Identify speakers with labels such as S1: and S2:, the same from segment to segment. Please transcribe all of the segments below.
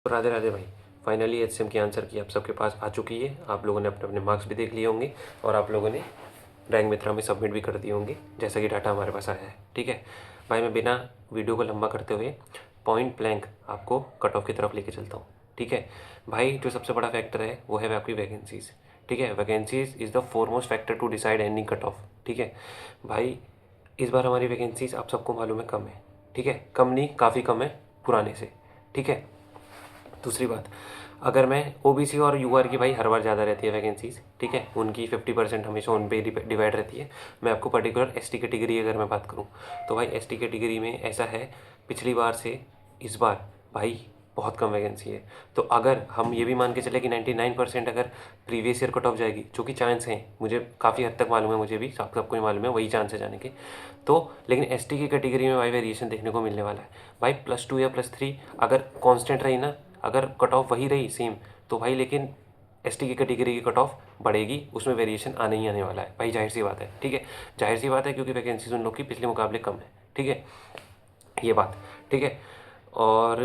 S1: राधे राधे भाई। Finally HCM की answer की आप सबके पास आ चुकी है। आप लोगों ने अपने अपने मार्क्स भी देख लिए होंगे और आप लोगों ने रैंक मित्रा में सबमिट भी कर दिए होंगे जैसा कि डाटा हमारे पास आया है। ठीक है भाई, मैं बिना वीडियो को लंबा करते हुए पॉइंट ब्लैंक आपको कट ऑफ की तरफ लेके चलता हूँ। ठीक है भाई, जो सबसे बड़ा फैक्टर है वो है आपकी वैकेंसीज़। ठीक है, vacancies is the foremost factor to decide any cut off. ठीक है भाई, इस बार हमारी वैकेंसीज आप सबको मालूम है कम है। ठीक है, कम नहीं, काफ़ी कम है पुराने से। ठीक है, दूसरी बात, अगर मैं ओबीसी और यूआर की भाई हर बार ज़्यादा रहती है वैकेंसीज। ठीक है, उनकी 50% हमेशा उन पे डिवाइड रहती है। मैं आपको पर्टिकुलर एसटी कैटेगरी अगर मैं बात करूँ तो भाई एसटी कैटेगरी में ऐसा है, पिछली बार से इस बार भाई बहुत कम वैकेंसी है। तो अगर हम ये भी मान के चले कि 99% अगर प्रीवियस ईयर कट ऑफ जाएगी, जो कि चांस हैं, मुझे काफ़ी हद तक मालूम है, मुझे भी सबको ही मालूम है वही चांस है जाने के। तो लेकिन एसटी की कैटेगरी में भाई वेरिएशन देखने को मिलने वाला है। भाई +2 या +3 अगर कांस्टेंट रही ना, अगर कट ऑफ वही रही सेम, तो भाई लेकिन एसटी की कैटेगरी की कट ऑफ बढ़ेगी, उसमें वेरिएशन आने ही आने वाला है भाई, जाहिर सी बात है। ठीक है, जाहिर सी बात है, क्योंकि वैकेंसीज उन लोग की पिछले मुकाबले कम है। ठीक है, ये बात ठीक है। और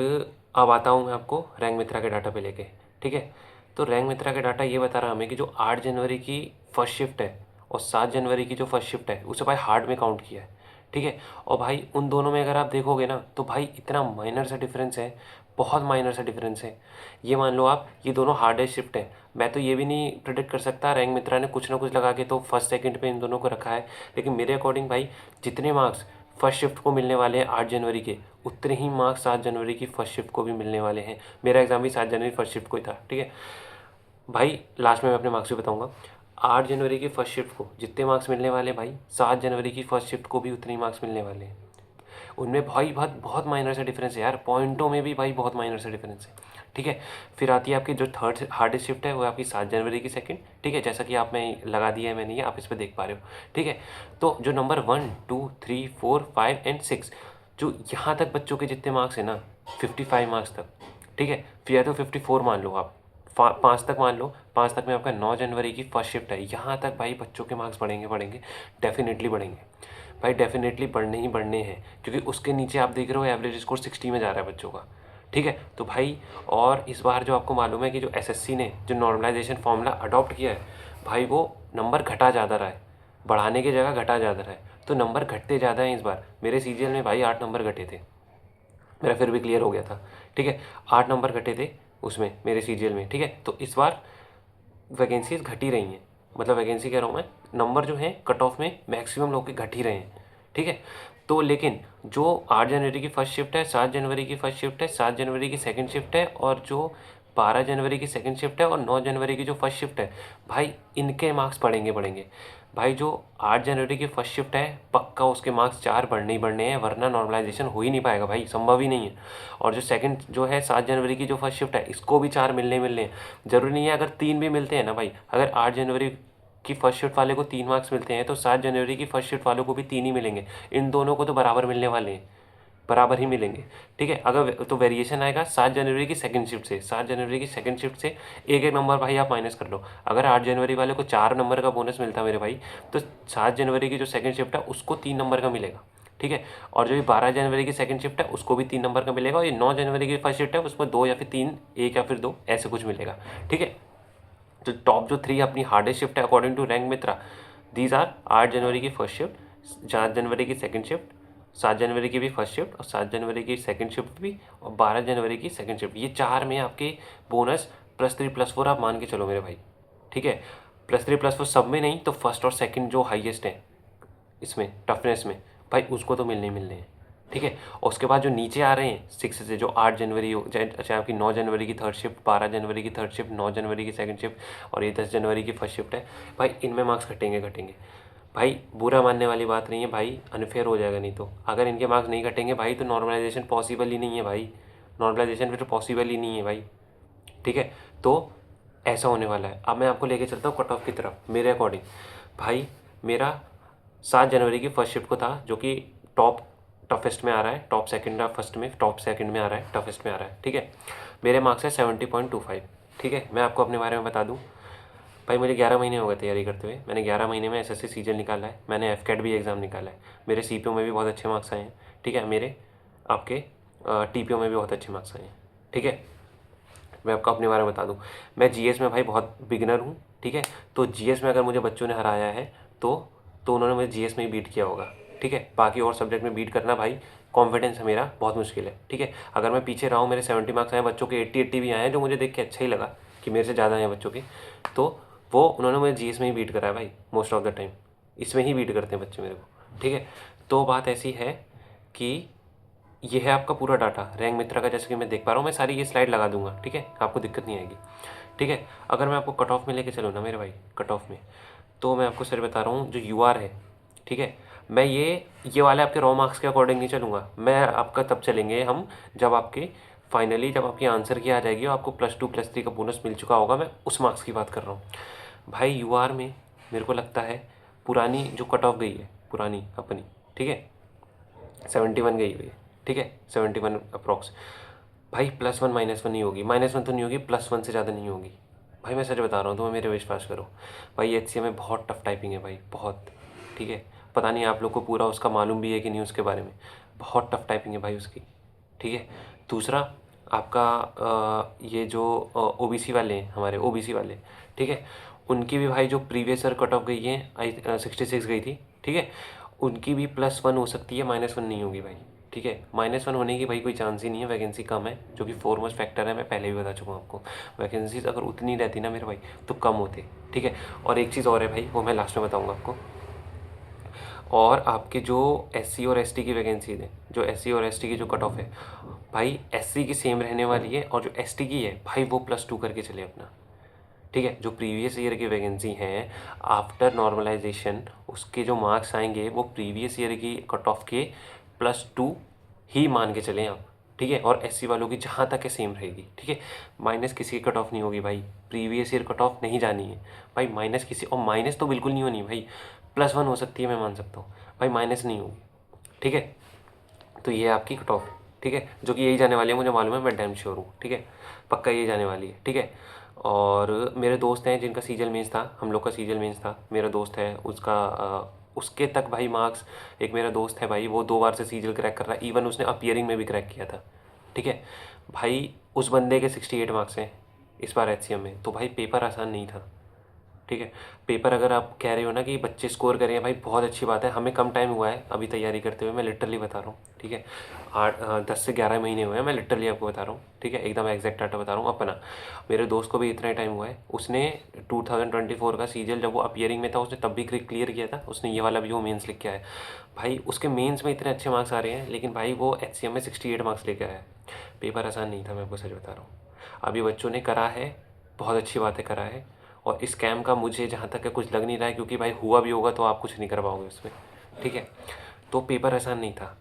S1: अब आता हूँ मैं आपको रैंक मित्रा के डाटा पे लेके। ठीक है, तो रैंक मित्रा के डाटा ये बता रहा हमें कि जो 8 जनवरी की फर्स्ट शिफ्ट है और 7 जनवरी की जो फर्स्ट शिफ्ट है उसे भाई हार्ड में काउंट किया है। ठीक है, और भाई उन दोनों में अगर आप देखोगे ना तो भाई इतना माइनर सा डिफरेंस है, बहुत माइनर सा डिफरेंस है। ये मान लो आप, ये दोनों हार्डेस्ट शिफ्ट है। मैं तो ये भी नहीं प्रिडिक्ट कर सकता, रैंक मित्रा ने कुछ ना कुछ लगा के तो फर्स्ट सेकंड पे इन दोनों को रखा है, लेकिन मेरे अकॉर्डिंग भाई जितने मार्क्स फर्स्ट शिफ्ट को मिलने वाले हैं 8 जनवरी के, उतने ही मार्क्स 7 जनवरी की फर्स्ट शिफ्ट को भी मिलने वाले हैं। मेरा एग्जाम भी 7 जनवरी फर्स्ट शिफ्ट को ही था। ठीक है भाई, लास्ट में मैं अपने मार्क्स भी बताऊंगा। 8 जनवरी की फर्स्ट शिफ्ट को जितने मार्क्स मिलने वाले हैं भाई, 7 जनवरी की फर्स्ट शिफ्ट को भी उतने ही मार्क्स मिलने वाले हैं। उनमें भाई बहुत बहुत माइनर सा डिफरेंस है यार, पॉइंटों में भी भाई बहुत माइनर सा डिफरेंस है। ठीक है, फिर आती है आपकी जो थर्ड हार्डेस्ट शिफ्ट है वो आपकी 7 जनवरी की सेकंड। ठीक है, जैसा कि आप में लगा दिया है मैंने, ये आप इस पर देख पा रहे हो। ठीक है, तो जो नंबर 1 2 3 4 5 एंड 6, जो यहाँ तक बच्चों के जितने मार्क्स है ना, 55 मार्क्स तक। ठीक है, फिर या तो 54 मान लो आप, 5 तक मान लो, 5 तक में आपका 9 जनवरी की फर्स्ट शिफ्ट है। यहाँ तक भाई बच्चों के मार्क्स बढ़ेंगे बढ़ेंगे, डेफिनेटली बढ़ेंगे भाई, डेफिनेटली बढ़ने ही बढ़ने हैं, क्योंकि उसके नीचे आप देख रहे हो एवरेज स्कोर 60 में जा रहा है बच्चों का। ठीक है, तो भाई और इस बार जो आपको मालूम है कि जो एसएससी ने जो नॉर्मलाइजेशन फार्मूला अडॉप्ट किया है भाई, वो नंबर घटा ज़्यादा रहा है, बढ़ाने की जगह घटा ज़्यादा रहा है। तो नंबर घटते ज़्यादा हैं इस बार। मेरे सीजीएल में भाई 8 नंबर घटे थे, मेरा फिर भी क्लियर हो गया था। ठीक है, 8 नंबर घटे थे उसमें मेरे सीजीएल में। ठीक है, तो इस बार वैकेंसीज घट ही रही हैं, मतलब वैकेंसी कह रहा हूँ मैं, नंबर जो हैं कट ऑफ में मैक्सिमम लोग के घट ही रहे हैं। ठीक है, तो लेकिन जो 8 जनवरी की फर्स्ट शिफ्ट है, 7 जनवरी की फर्स्ट शिफ्ट है, 7 जनवरी की सेकंड शिफ्ट है, और जो 12 जनवरी की सेकंड शिफ्ट है और 9 जनवरी की जो फर्स्ट शिफ्ट है, भाई इनके मार्क्स बढ़ेंगे बढ़ेंगे। भाई जो 8 जनवरी की फर्स्ट शिफ्ट है, पक्का उसके मार्क्स 4 बढ़ने ही बढ़ने हैं, वरना नॉर्मलाइजेशन हो ही नहीं पाएगा भाई, संभव ही नहीं है। और जो सेकंड जो है 7 जनवरी की जो फर्स्ट शिफ्ट है, इसको भी 4 मिलने मिलने हैं। ज़रूरी नहीं है अगर 3 भी मिलते हैं ना भाई, अगर 8 जनवरी की फर्स्ट शिफ्ट वाले को 3 मार्क्स मिलते हैं तो 7 जनवरी की फर्स्ट शिफ्ट वालों को भी 3 ही मिलेंगे। इन दोनों को तो बराबर मिलने वाले हैं, बराबर ही मिलेंगे। ठीक है, अगर तो वेरिएशन आएगा 7 जनवरी की सेकंड शिफ्ट से, 7 जनवरी की सेकंड शिफ्ट से एक एक नंबर भाई आप माइनस कर लो। अगर 8 जनवरी वाले को 4 नंबर का बोनस मिलता मेरे भाई, तो 7 जनवरी की जो सेकंड शिफ्ट है उसको 3 नंबर का मिलेगा। ठीक है, और जो ये 12 जनवरी की सेकंड शिफ्ट है उसको भी 3 नंबर का मिलेगा, और ये 9 जनवरी की फर्स्ट शिफ्ट है उसमें 2 या फिर 3, 1 या फिर 2 ऐसे कुछ मिलेगा। ठीक है, तो टॉप जो 3 अपनी हार्डेस्ट शिफ्ट है according to rank Mitra, these are 8 जनवरी की फर्स्ट शिफ्ट, 4 जनवरी की सेकंड शिफ्ट, 7 जनवरी की भी फर्स्ट शिफ्ट और 7 जनवरी की सेकंड शिफ्ट भी, और 12 जनवरी की सेकंड शिफ्ट। ये 4 में आपके बोनस +3 +4 आप मान के चलो मेरे भाई। ठीक है, +3 +4 सब में नहीं तो फर्स्ट और सेकंड जो हाईएस्ट है इसमें टफनेस में, भाई उसको तो मिलने ही मिलने हैं। ठीक है, और उसके बाद जो नीचे आ रहे हैं 6 से, जो 8 जनवरी हो चाहे, अच्छा आपकी 9 जनवरी की थर्ड शिफ्ट, 12 जनवरी की थर्ड शिफ्ट, 9 जनवरी की सेकंड शिफ्ट और ये 10 जनवरी की फर्स्ट शिफ्ट है, भाई इनमें मार्क्स घटेंगे घटेंगे। भाई बुरा मानने वाली बात नहीं है भाई, अनफेयर हो जाएगा नहीं तो, अगर इनके मार्क्स नहीं घटेंगे भाई तो नॉर्मलाइजेशन पॉसिबल ही नहीं है भाई, नॉर्मलाइजेशन फिर पॉसिबल ही नहीं है भाई। ठीक है, तो ऐसा होने वाला है। अब मैं आपको लेके चलता हूँ कट ऑफ की तरफ। मेरे अकॉर्डिंग भाई, मेरा 7 जनवरी की फर्स्ट शिफ्ट को था, जो कि टॉप टफेस्ट में आ रहा है, टॉप सेकंड फर्स्ट में, टॉप सेकंड में आ रहा है, टफेस्ट में आ रहा है। ठीक है, मेरे मार्क्स है 70.25। ठीक है, मैं आपको अपने बारे में बता दूं भाई, मुझे 11 महीने हो गए तैयारी करते हुए। मैंने 11 महीने में एसएससी सीजीएल निकाला है, मैंने एफकेट भी एग्ज़ाम निकाला है, मेरे सीपीओ में भी बहुत अच्छे मार्क्स आए हैं। ठीक है, मेरे आपके टीपीओ में भी बहुत अच्छे मार्क्स आए हैं। ठीक है, मैं आपको अपने बारे में बता दूँ, मैं जीएस में भाई बहुत बिगिनर हूँ, ठीक है। तो जीएस में अगर मुझे बच्चों ने हराया है तो उन्होंने मुझे जीएस में ही बीट किया होगा, ठीक है। बाकी और सब्जेक्ट में बीट करना भाई कॉन्फिडेंस है मेरा बहुत मुश्किल है, ठीक है। अगर मैं पीछे रहा हूँ, मेरे 70 मार्क्स आए, बच्चों के 80 भी आए हैं, जो मुझे देख के अच्छा ही लगा कि मेरे से ज़्यादा हैं बच्चों के, तो वो उन्होंने मुझे जीएस में ही बीट करा है भाई मोस्ट ऑफ द टाइम। इसमें ही बीट करते हैं बच्चे मेरे को, ठीक है। तो बात ऐसी है कि ये है आपका पूरा डाटा रैंक मित्रा का, जैसे कि मैं देख पा रहा हूँ। मैं सारी ये स्लाइड लगा दूंगा, ठीक है, आपको दिक्कत नहीं आएगी, ठीक है। अगर मैं आपको कट ऑफ में लेके चलूँ ना मेरे भाई, कट ऑफ में, तो मैं आपको सर बता रहा हूँ, जो यूआर है, ठीक है, मैं ये वाले आपके रॉ मार्क्स के अकॉर्डिंग नहीं चलूँगा। मैं आपका तब चलेंगे हम जब आपके फाइनली जब आपकी आंसर की आ जाएगी और आपको +2 +3 का बोनस मिल चुका होगा, मैं उस मार्क्स की बात कर रहा हूँ भाई। यूआर में मेरे को लगता है पुरानी जो कट ऑफ गई है, पुरानी अपनी, ठीक है, 71 गई हुई है, ठीक है, 71 अप्रॉक्स। भाई +1 -1 नहीं होगी, -1 तो नहीं होगी, +1 से ज़्यादा नहीं होगी भाई। मैं सच बता रहा हूँ, तुम्हें मेरे विश्वास करो भाई। एचसीएम में बहुत टफ टाइपिंग है भाई, बहुत, ठीक है। पता नहीं आप लोग को पूरा उसका मालूम भी है कि नहीं उसके बारे में, बहुत टफ टाइपिंग है भाई उसकी, ठीक है। दूसरा आपका ये जो ओबीसी वाले हैं, हमारे ओबीसी वाले, ठीक है, उनकी भी भाई जो प्रीवियस ईयर कट ऑफ गई है 66 गई थी, ठीक है, उनकी भी +1 हो सकती है, -1 नहीं होगी भाई, ठीक है। -1 होने की भाई कोई चांस ही नहीं है, वैकेंसी कम है, जो कि फोरमोस्ट फैक्टर है, मैं पहले भी बता चुका हूँ आपको। वैकेंसीज अगर उतनी रहती ना मेरे भाई तो कम होते, ठीक है। और एक चीज़ और है भाई, वो मैं लास्ट में बताऊँगा आपको। और आपके जो एससी और एसटी की वैकेंसीज हैं, जो एससी और एसटी की जो कट ऑफ है भाई, एससी की सेम रहने वाली है, और जो एसटी की है भाई वो +2 करके चले अपना, ठीक है। जो प्रीवियस ईयर की वैकेंसी हैं आफ्टर नॉर्मलाइजेशन, उसके जो मार्क्स आएंगे वो प्रीवियस ईयर की कट ऑफ के +2 ही मान के चलें आप, ठीक है। और एससी वालों की जहाँ तक है सेम रहेगी, ठीक है। माइनस किसी की कट ऑफ नहीं होगी भाई, प्रीवियस ईयर कट ऑफ नहीं जानी है भाई, माइनस किसी, और माइनस तो बिल्कुल नहीं होनी भाई। +1 हो सकती है, मैं मान सकता हूँ भाई, माइनस नहीं होगी, ठीक है। तो ये है आपकी कट ऑफ, ठीक है, जो कि यही जाने वाली है, मुझे मालूम है, मैं डैम श्योर हूँ, ठीक है, पक्का ये जाने वाली है, ठीक है। और मेरे दोस्त हैं जिनका सीजल मेंस था, हम लोग का सीजल मेंस था, मेरा दोस्त है उसका उसके तक भाई मार्क्स, एक मेरा दोस्त है भाई, वो 2 बार से सीजल क्रैक कर रहा है, इवन उसने अपीयरिंग में भी क्रैक किया था, ठीक है भाई। उस बंदे के 68 मार्क्स हैं इस बार एचसीएम में, तो भाई पेपर आसान नहीं था, ठीक है। पेपर अगर आप कह रहे हो ना कि बच्चे स्कोर करें भाई, बहुत अच्छी बात है, हमें कम टाइम हुआ है अभी तैयारी करते हुए, मैं लिटरली बता रहा हूँ, ठीक है। 10 से 11 महीने हुए हैं, मैं लिटरली आपको बता रहा हूँ, ठीक है, एकदम एग्जैक्ट डाटा बता रहा हूँ अपना। मेरे दोस्त को भी इतना ही टाइम हुआ है, उसने 2024 का सीजल जब वो अपीयरिंग में था उसने तब भी क्लियर किया था, उसने ये वाला भी वो मेंस लिख के आया भाई। उसके मेंस में इतने अच्छे मार्क्स आ रहे हैं, लेकिन भाई वो एचसीएम में 68 मार्क्स लेके आया है। पेपर आसान नहीं था, मैं आपको सच बता रहा हूँ। अभी बच्चों ने करा है, बहुत अच्छी बात है, करा है। और इस स्कैम का मुझे जहाँ तक है कुछ लग नहीं रहा है, क्योंकि भाई हुआ भी होगा तो आप कुछ नहीं कर पाओगे उसमें, ठीक है। तो पेपर आसान नहीं था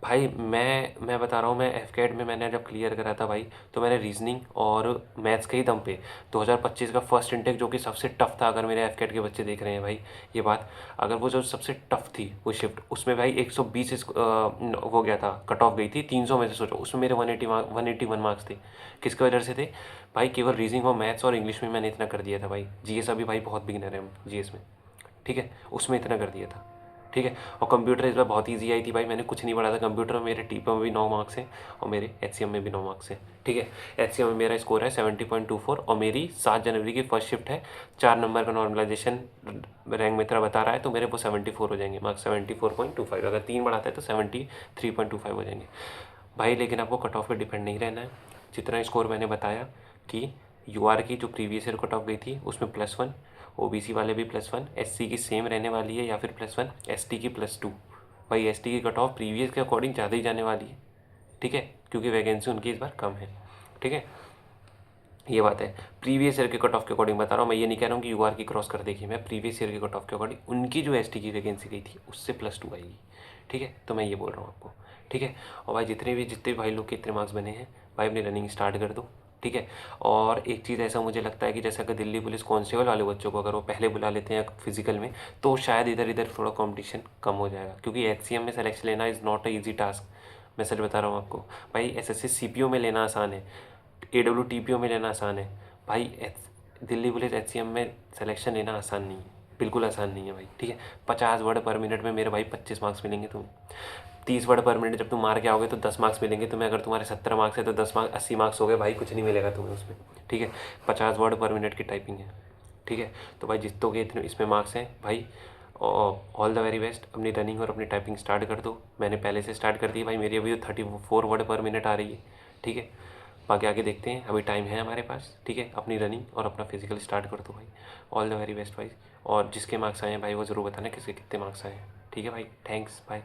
S1: भाई। मैं बता रहा हूँ, मैं एफकेट में मैंने जब क्लियर करा था भाई, तो मैंने रीजनिंग और मैथ्स के ही दम पे 2025 का फर्स्ट इंटेक, जो कि सबसे टफ था, अगर मेरे एफकेट के बच्चे देख रहे हैं भाई ये बात, अगर वो जो सबसे टफ थी वो शिफ्ट, उसमें भाई 120 हो गया था, कट ऑफ गई थी 300 में से, सोचो उसमें मेरे 181 मार्क्स थे। किसकी वजह से थे भाई? केवल रीजनिंग और मैथ्स और इंग्लिश में मैंने इतना कर दिया था भाई। जीएस अभी भाई बहुत बिगिनर है हम जीएस में, ठीक है, उसमें इतना कर दिया था, ठीक है। और कंप्यूटर इस बार बहुत ईजी आई थी भाई, मैंने कुछ नहीं पढ़ा था कंप्यूटर में, मेरे टीपी में भी 9 मार्क्स हैं और मेरे एचसीएम में भी 9 मार्क्स हैं, ठीक है। एचसीएम में मेरा स्कोर है 70.24 और मेरी 7 जनवरी की फर्स्ट शिफ्ट है, 4 नंबर का नॉर्मलाइजेशन रैंक मित्रा बता रहा है, तो मेरे वो 74 हो जाएंगे मार्क्स, 74.25, अगर 3 बढ़ाता है तो 73.25 हो जाएंगे भाई। लेकिन आपको कट ऑफ पे डिपेंड नहीं रहना है, जितना स्कोर मैंने बताया कि यूआर की जो प्रीवियस ईयर कट ऑफ गई थी उसमें +1, ओबीसी वाले भी +1, एससी की सेम रहने वाली है या फिर +1, एसटी की +2। भाई एसटी की कट ऑफ प्रीवियस के अकॉर्डिंग ज़्यादा ही जाने वाली है, ठीक है, क्योंकि वैकेंसी उनकी इस बार कम है, ठीक है। ये बात है, प्रीवियस ईयर के कट ऑफ के अकॉर्डिंग बता रहा हूँ मैं, ये नहीं कह रहा हूँ कि यूआर की क्रॉस कर देगी, मैं प्रीवियस ईयर के कट ऑफ के अकॉर्डिंग उनकी जो एसटी की वैकेंसी गई थी उससे +2 आएगी, ठीक है। तो मैं ये बोल रहा हूँ आपको, ठीक है। और भाई जितने भी भाई लोग के इतने मार्क्स बने हैं भाई, अपनी रनिंग स्टार्ट कर दो, ठीक है। और एक चीज़ ऐसा मुझे लगता है कि जैसा कि दिल्ली पुलिस कांस्टेबल वाले बच्चों को अगर वो पहले बुला लेते हैं फिजिकल में, तो शायद इधर इधर थोड़ा कंपटीशन कम हो जाएगा, क्योंकि एचसीएम में सेलेक्शन लेना is not a easy task. मैं सच बता रहा हूँ आपको भाई, एसएससी सीपीओ में लेना आसान है, एडब्ल्यूटीपीओ में लेना आसान है भाई, दिल्ली पुलिस एचसीएम में सिलेक्शन लेना आसान नहीं है, बिल्कुल आसान नहीं है भाई, ठीक है। 50 वर्ड पर मिनट में मेरे भाई 25 मार्क्स मिलेंगे तुम्हें, 30 वर्ड पर मिनट जब तुम मार के आओगे तो 10 मार्क्स मिलेंगे तुम्हें। अगर तुम्हारे 17 मार्क्स है तो 10 मार्क्स 80 मार्क्स हो गए भाई, कुछ नहीं मिलेगा तुम्हें उसमें, ठीक है। 50 वर्ड पर मिनट की टाइपिंग है, ठीक है। तो भाई जितोगे इतने इसमें मार्क्स हैं भाई। All the very best. अपनी रनिंग और अपनी टाइपिंग स्टार्ट कर दो। मैंने पहले से स्टार्ट कर दी भाई, मेरी अभी 34 वर्ड पर मिनट आ रही है, ठीक है। बाकी आगे देखते हैं, अभी टाइम है हमारे पास, ठीक है। अपनी रनिंग और अपना फिजिकल स्टार्ट कर दो भाई। ऑल द वेरी बेस्ट भाई। और जिसके मार्क्स आए हैं भाई वो ज़रूर बताना किसके कितने मार्क्स आए हैं, ठीक है भाई। Thanks, bye.